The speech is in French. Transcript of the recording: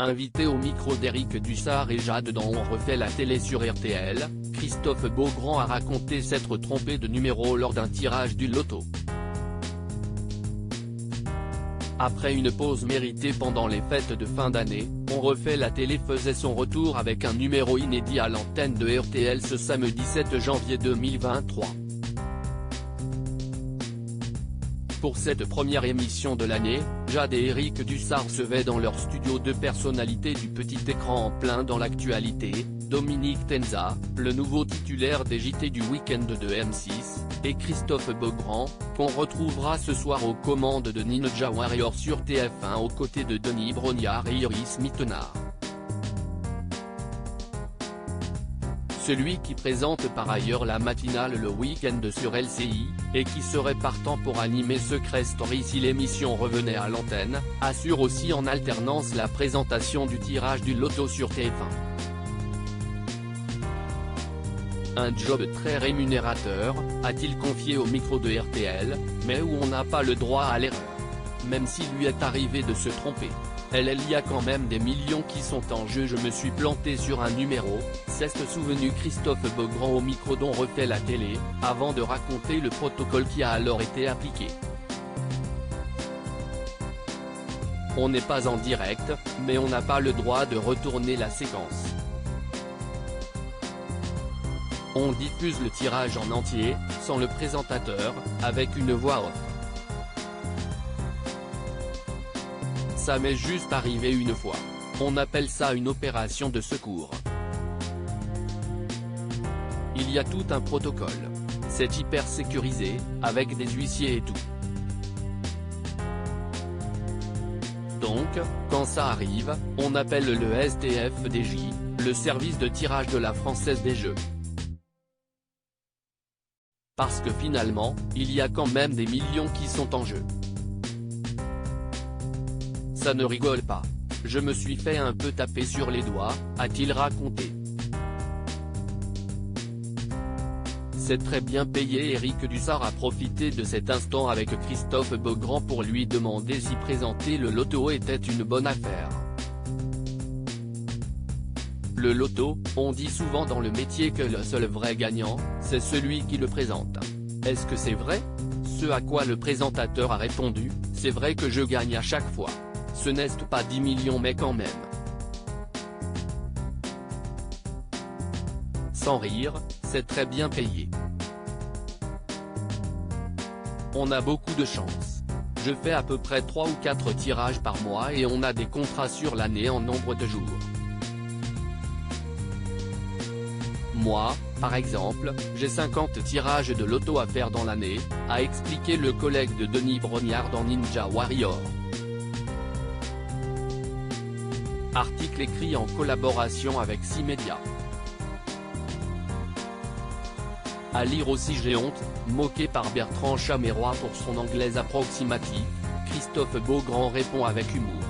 Invité au micro d'Éric Dussart et Jade dans On refait la télé sur RTL, Christophe Beaugrand a raconté s'être trompé de numéro lors d'un tirage du loto. Après une pause méritée pendant les fêtes de fin d'année, On refait la télé faisait son retour avec un numéro inédit à l'antenne de RTL ce samedi 7 janvier 2023. Pour cette première émission de l'année, Jade et Éric Dussart recevaient dans leur studio deux personnalités du petit écran en plein dans l'actualité, Dominique Tenza, le nouveau titulaire des JT du week-end de M6, et Christophe Beaugrand, qu'on retrouvera ce soir aux commandes de Ninja Warrior sur TF1 aux côtés de Denis Brognard et Iris Mittenard. Celui qui présente par ailleurs la matinale le week-end sur LCI, et qui serait partant pour animer Secret Story si l'émission revenait à l'antenne, assure aussi en alternance la présentation du tirage du loto sur TF1. Un job très rémunérateur, a-t-il confié au micro de RTL, mais où on n'a pas le droit à l'erreur. Même s'il lui est arrivé de se tromper. Il y a quand même des millions qui sont en jeu. Je me suis planté sur un numéro, s'est souvenu Christophe Beaugrand au micro d'On refait la télé, avant de raconter le protocole qui a alors été appliqué. On n'est pas en direct, mais on n'a pas le droit de retourner la séquence. On diffuse le tirage en entier, sans le présentateur, avec une voix off. Ça m'est juste arrivé une fois. On appelle ça une opération de secours. Il y a tout un protocole. C'est hyper sécurisé, avec des huissiers et tout. Donc, quand ça arrive, on appelle le STFDJ, le service de tirage de la Française des Jeux. Parce que finalement, il y a quand même des millions qui sont en jeu. Ça ne rigole pas. Je me suis fait un peu taper sur les doigts, a-t-il raconté. C'est très bien payé. Éric Dussart a profité de cet instant avec Christophe Beaugrand pour lui demander si présenter le loto était une bonne affaire. Le loto, on dit souvent dans le métier que le seul vrai gagnant, c'est celui qui le présente. Est-ce que c'est vrai? Ce à quoi le présentateur a répondu, c'est vrai que je gagne à chaque fois. Ce n'est pas 10 millions mais quand même. Sans rire, c'est très bien payé. On a beaucoup de chance. Je fais à peu près 3 ou 4 tirages par mois et on a des contrats sur l'année en nombre de jours. Moi, par exemple, j'ai 50 tirages de loto à faire dans l'année, a expliqué le collègue de Denis Brognard dans Ninja Warrior. Article écrit en collaboration avec 6 médias. À lire aussi. J'ai honte, moqué par Bertrand Chameroy pour son anglais approximatif, Christophe Beaugrand répond avec humour.